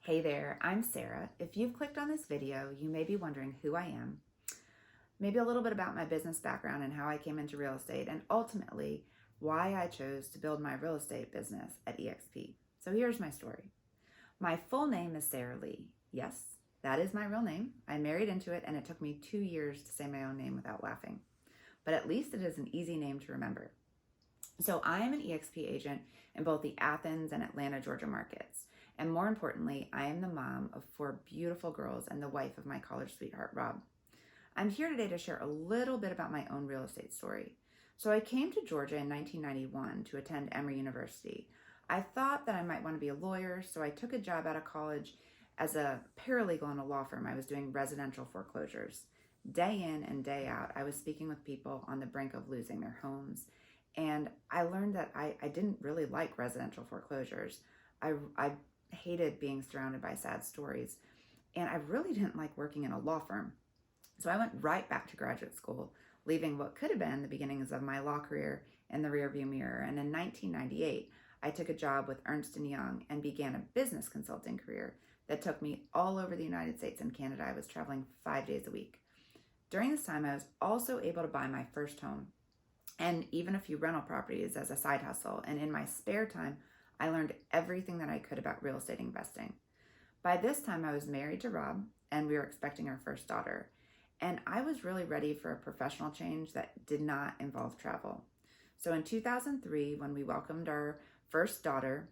Hey there, I'm Sarah. If you've clicked on this video, you may be wondering who I am, maybe a little bit about my business background and how I came into real estate, and ultimately why I chose to build my real estate business at eXp. So here's my story. My full name is Sarah Lee. Yes, that is my real name. I married into it and it took me 2 years to say my own name without laughing. But at least it is an easy name to remember. So I am an eXp agent in both the Athens and Atlanta, Georgia markets. And more importantly, I am the mom of 4 beautiful girls and the wife of my college sweetheart, Rob. I'm here today to share a little bit about my own real estate story. So I came to Georgia in 1991 to attend Emory University. I thought that I might want to be a lawyer, so I took a job out of college as a paralegal in a law firm. I was doing residential foreclosures. Day in and day out, I was speaking with people on the brink of losing their homes. And I learned that I didn't really like residential foreclosures. I hated being surrounded by sad stories. And I really didn't like working in a law firm. So I went right back to graduate school, leaving what could have been the beginnings of my law career in the rearview mirror. And in 1998, I took a job with Ernst & Young and began a business consulting career that took me all over the United States and Canada. I was traveling 5 days a week. During this time, I was also able to buy my first home and even a few rental properties as a side hustle. And in my spare time, I learned everything that I could about real estate investing. By this time, I was married to Rob, and we were expecting our first daughter. And I was really ready for a professional change that did not involve travel. So in 2003, when we welcomed our first daughter,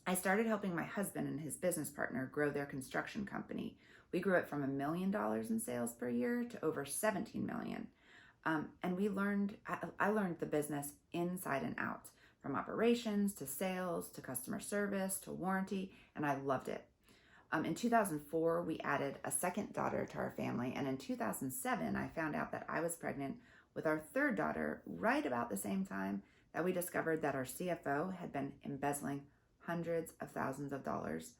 I started helping my husband and his business partner grow their construction company. We grew it from $1 million in sales per year to over 17 million. And I learned the business inside and out, from operations to sales to customer service to warranty, and I loved it. In 2004, we added a second daughter to our family, and in 2007, I found out that I was pregnant with our third daughter right about the same time that we discovered that our CFO had been embezzling hundreds of thousands of dollars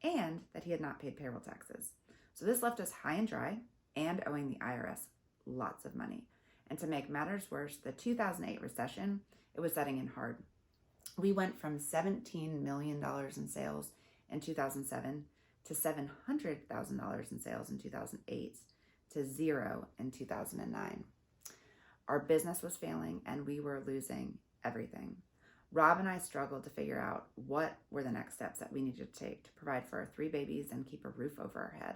and that he had not paid payroll taxes. So this left us high and dry and owing the IRS lots of money. And to make matters worse, the 2008 recession, it was setting in hard. We went from $17 million in sales in 2007 to $700,000 in sales in 2008 to zero in 2009. Our business was failing and we were losing everything. Rob and I struggled to figure out what were the next steps that we needed to take to provide for our 3 babies and keep a roof over our head.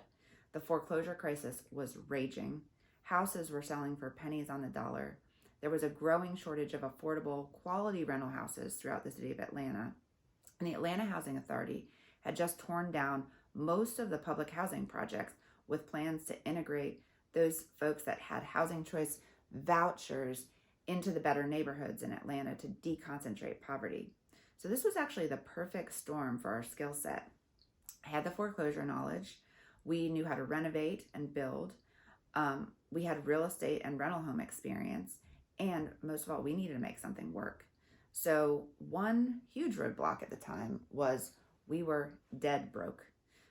The foreclosure crisis was raging. Houses were selling for pennies on the dollar. There was a growing shortage of affordable, quality rental houses throughout the city of Atlanta. And the Atlanta Housing Authority had just torn down most of the public housing projects with plans to integrate those folks that had housing choice vouchers into the better neighborhoods in Atlanta to deconcentrate poverty. So this was actually the perfect storm for our skill set. I had the foreclosure knowledge. We knew how to renovate and build. We had real estate and rental home experience. And most of all, we needed to make something work. So one huge roadblock at the time was we were dead broke.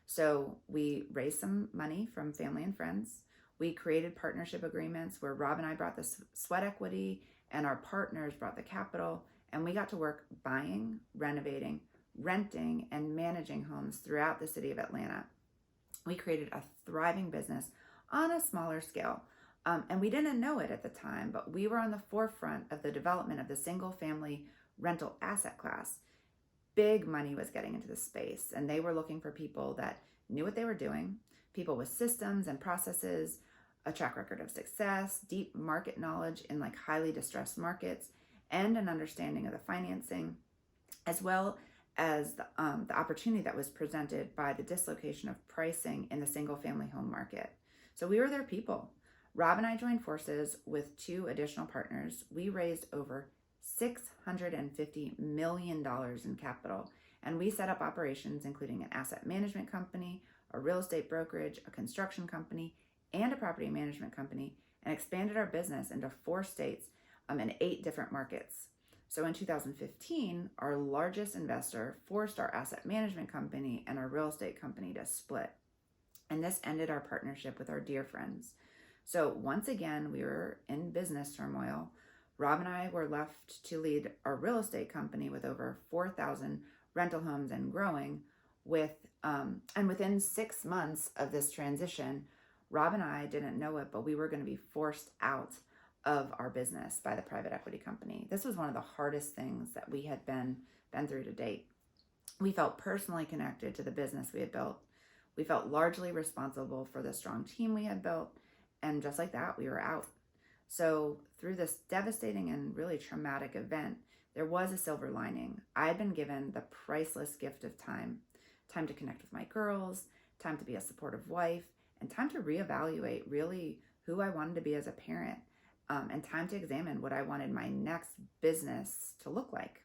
So we raised some money from family and friends. We created partnership agreements where Rob and I brought the sweat equity and our partners brought the capital. And we got to work buying, renovating, renting, and managing homes throughout the city of Atlanta. We created a thriving business on a smaller scale. And we didn't know it at the time, but we were on the forefront of the development of the single family rental asset class. Big money was getting into the space, and they were looking for people that knew what they were doing, people with systems and processes, a track record of success, deep market knowledge in like highly distressed markets, and an understanding of the financing, as well as the opportunity that was presented by the dislocation of pricing in the single family home market. So we were their people. Rob and I joined forces with 2 additional partners. We raised over $650 million in capital, and we set up operations including an asset management company, a real estate brokerage, a construction company, and a property management company, and expanded our business into 4 states and 8 different markets. So in 2015, our largest investor forced our asset management company and our real estate company to split. And this ended our partnership with our dear friends. So once again, we were in business turmoil. Rob and I were left to lead our real estate company with over 4,000 rental homes and growing, and within 6 months of this transition, Rob and I didn't know it, but we were going to be forced out of our business by the private equity company. This was one of the hardest things that we had been through to date. We felt personally connected to the business we had built. We felt largely responsible for the strong team we had built. And just like that, we were out. So through this devastating and really traumatic event, there was a silver lining. I had been given the priceless gift of time to connect with my girls, time to be a supportive wife, and time to reevaluate really who I wanted to be as a parent, and time to examine what I wanted my next business to look like.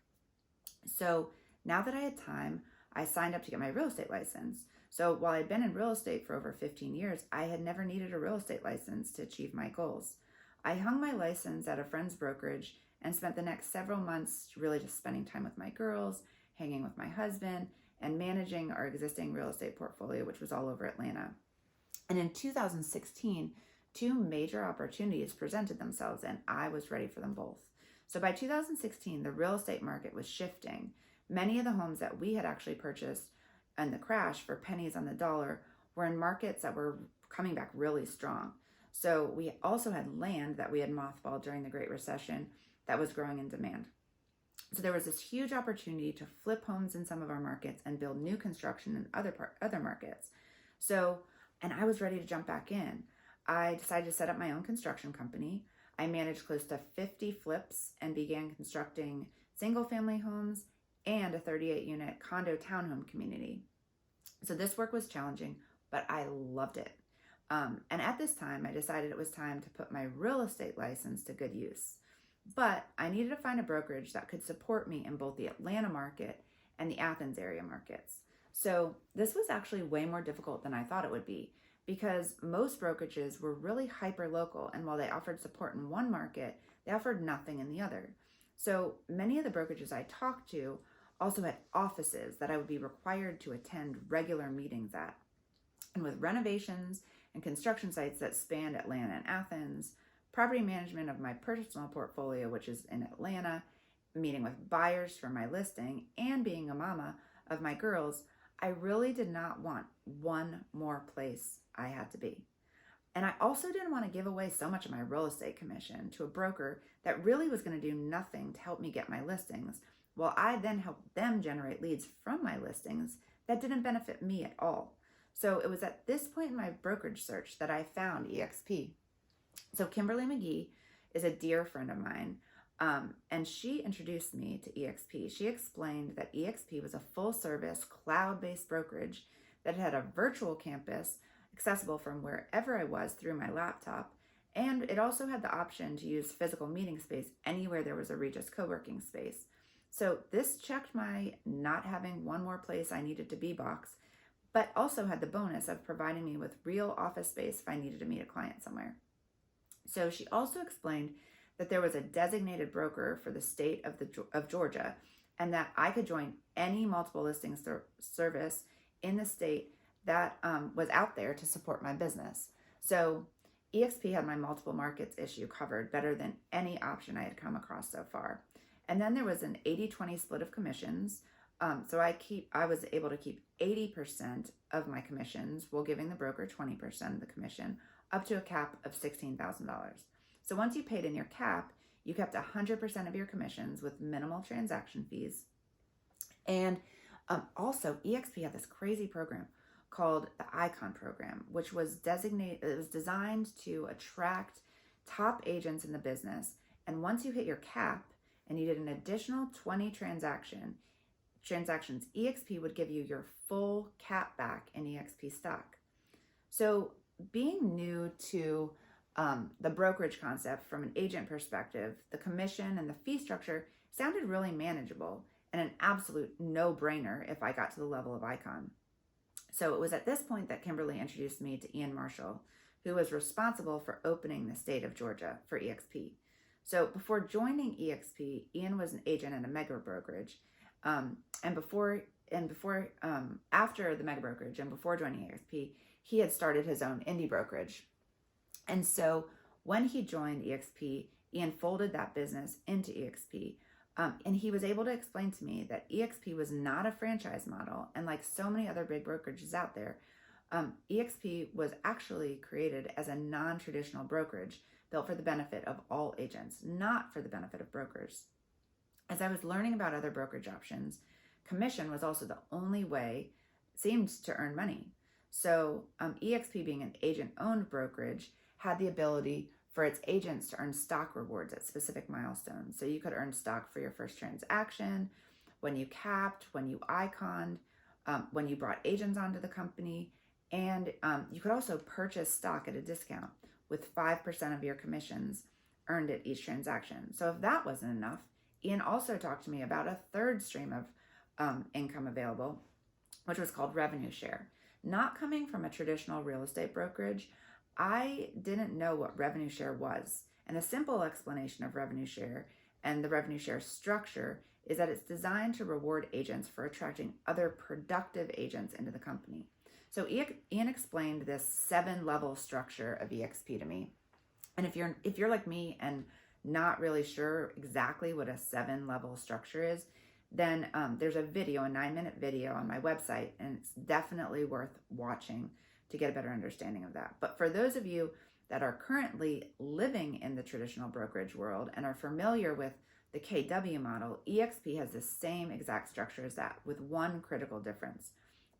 So now that I had time, I signed up to get my real estate license. So while I'd been in real estate for over 15 years, I had never needed a real estate license to achieve my goals. I hung my license at a friend's brokerage and spent the next several months really just spending time with my girls, hanging with my husband, and managing our existing real estate portfolio, which was all over Atlanta. And in 2016, two major opportunities presented themselves, and I was ready for them both. So by 2016, the real estate market was shifting. Many of the homes that we had actually purchased in the crash for pennies on the dollar were in markets that were coming back really strong. So we also had land that we had mothballed during the Great Recession that was growing in demand. So there was this huge opportunity to flip homes in some of our markets and build new construction in other markets. And I was ready to jump back in. I decided to set up my own construction company. I managed close to 50 flips and began constructing single-family homes and a 38-unit condo townhome community. So this work was challenging, but I loved it. And at this time, I decided it was time to put my real estate license to good use. But I needed to find a brokerage that could support me in both the Atlanta market and the Athens area markets. So this was actually way more difficult than I thought it would be, because most brokerages were really hyper-local, and while they offered support in one market, they offered nothing in the other. So many of the brokerages I talked to also had offices that I would be required to attend regular meetings at. And with renovations and construction sites that spanned Atlanta and Athens, property management of my personal portfolio, which is in Atlanta, meeting with buyers for my listing, and being a mama of my girls, I really did not want one more place I had to be. And I also didn't want to give away so much of my real estate commission to a broker that really was going to do nothing to help me get my listings, while I then helped them generate leads from my listings that didn't benefit me at all. So it was at this point in my brokerage search that I found eXp. So Kimberly McGee is a dear friend of mine, and she introduced me to eXp. She explained that eXp was a full-service, cloud-based brokerage that had a virtual campus accessible from wherever I was through my laptop, and it also had the option to use physical meeting space anywhere there was a Regus co-working space. So this checked my not having one more place I needed to be box, but also had the bonus of providing me with real office space if I needed to meet a client somewhere. So she also explained that there was a designated broker for the state of Georgia, and that I could join any multiple listing service in the state that was out there to support my business. So eXp had my multiple markets issue covered better than any option I had come across so far. And then there was an 80-20 split of commissions. So I was able to keep 80% of my commissions while giving the broker 20% of the commission, up to a cap of $16,000. So once you paid in your cap, you kept 100% of your commissions with minimal transaction fees. And also, eXp had this crazy program called the Icon Program, which was designed to attract top agents in the business. And once you hit your cap and you did an additional 20 transactions, eXp would give you your full cap back in eXp stock. So being new to the brokerage concept from an agent perspective, the commission and the fee structure sounded really manageable and an absolute no-brainer if I got to the level of Icon. So it was at this point that Kimberly introduced me to Ian Marshall, who was responsible for opening the state of Georgia for eXp. So before joining eXp, Ian was an agent at a mega brokerage, after the mega brokerage and before joining eXp, he had started his own indie brokerage. And so when he joined eXp, Ian folded that business into eXp, And he was able to explain to me that EXP was not a franchise model. And like so many other big brokerages out there, EXP was actually created as a non-traditional brokerage built for the benefit of all agents, not for the benefit of brokers. As I was learning about other brokerage options, commission was also the only way seemed to earn money. So EXP, being an agent-owned brokerage, had the ability for its agents to earn stock rewards at specific milestones. So you could earn stock for your first transaction, when you capped, when you iconed, when you brought agents onto the company, and you could also purchase stock at a discount with 5% of your commissions earned at each transaction. So if that wasn't enough, Ian also talked to me about a third stream of income available, which was called revenue share. Not coming from a traditional real estate brokerage, I didn't know what revenue share was. And a simple explanation of revenue share and the revenue share structure is that it's designed to reward agents for attracting other productive agents into the company. So Ian explained this 7-level structure of EXP to me. And if you're like me and not really sure exactly what a 7-level structure is, then there's a 9-minute video on my website, and it's definitely worth watching to get a better understanding of that. But for those of you that are currently living in the traditional brokerage world and are familiar with the KW model, EXP has the same exact structure as that, with one critical difference.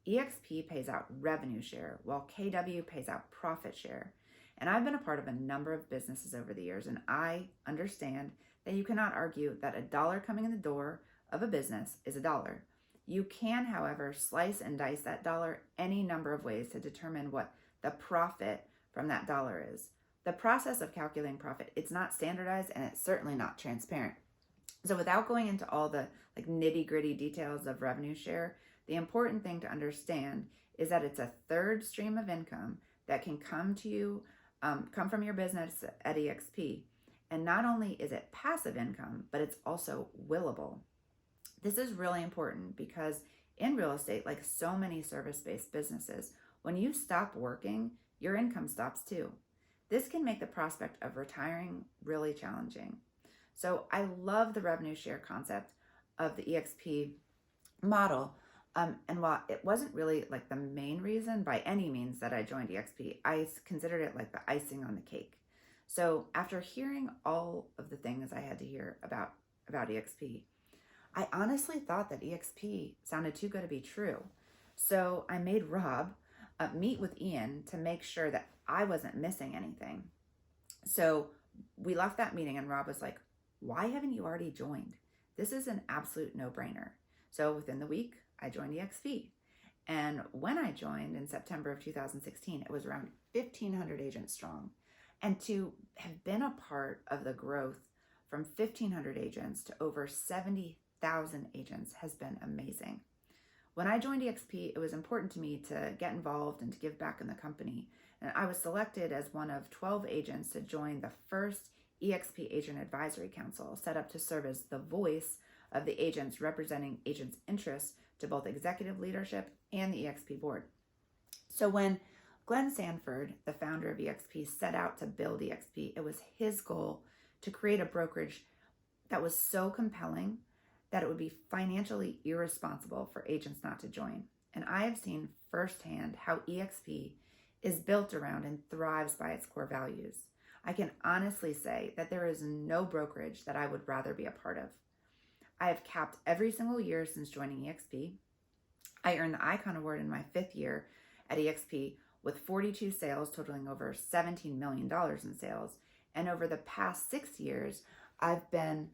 EXP pays out revenue share, while KW pays out profit share. And I've been a part of a number of businesses over the years, and I understand that you cannot argue that a dollar coming in the door of a business is a dollar. You can, however, slice and dice that dollar any number of ways to determine what the profit from that dollar is. The process of calculating profit, it's not standardized, and it's certainly not transparent. So without going into all the nitty-gritty details of revenue share, the important thing to understand is that it's a third stream of income that can come to you, come from your business at EXP. And not only is it passive income, but it's also willable. This is really important because in real estate, like so many service-based businesses, when you stop working, your income stops too. This can make the prospect of retiring really challenging. So I love the revenue share concept of the EXP model. And while it wasn't really like the main reason by any means that I joined EXP, I considered it like the icing on the cake. So after hearing all of the things I had to hear about EXP, I honestly thought that EXP sounded too good to be true. So I made Rob meet with Ian to make sure that I wasn't missing anything. So we left that meeting and Rob was like, "Why haven't you already joined? This is an absolute no-brainer." So within the week, I joined EXP. And when I joined in September of 2016, it was around 1,500 agents strong. And to have been a part of the growth from 1,500 agents to over 70,000 agents has been amazing. When I joined EXP, it was important to me to get involved and to give back in the company. And I was selected as one of 12 agents to join the first EXP Agent Advisory Council, set up to serve as the voice of the agents representing agents' interests to both executive leadership and the EXP board. So when Glenn Sanford, the founder of EXP, set out to build EXP, it was his goal to create a brokerage that was so compelling that it would be financially irresponsible for agents not to join. And I have seen firsthand how EXP is built around and thrives by its core values. I can honestly say that there is no brokerage that I would rather be a part of. I have capped every single year since joining EXP. I earned the Icon Award in my 5th year at EXP with 42 sales totaling over $17 million in sales. And over the past 6 years, I've been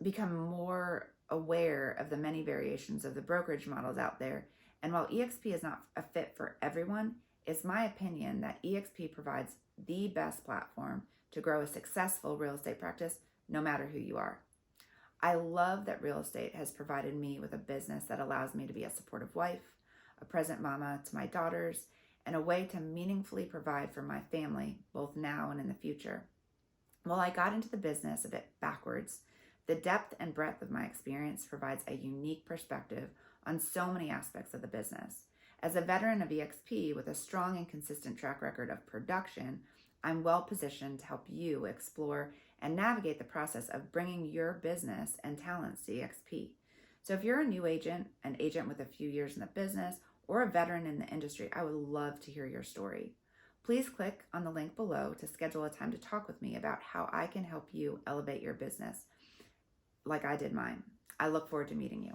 become more aware of the many variations of the brokerage models out there. And while EXP is not a fit for everyone, it's my opinion that EXP provides the best platform to grow a successful real estate practice, no matter who you are. I love that real estate has provided me with a business that allows me to be a supportive wife, a present mama to my daughters, and a way to meaningfully provide for my family, both now and in the future. While I got into the business a bit backwards, the depth and breadth of my experience provides a unique perspective on so many aspects of the business. As a veteran of EXP with a strong and consistent track record of production, I'm well positioned to help you explore and navigate the process of bringing your business and talents to EXP. So if you're a new agent, an agent with a few years in the business, or a veteran in the industry, I would love to hear your story. Please click on the link below to schedule a time to talk with me about how I can help you elevate your business like I did mine. I look forward to meeting you.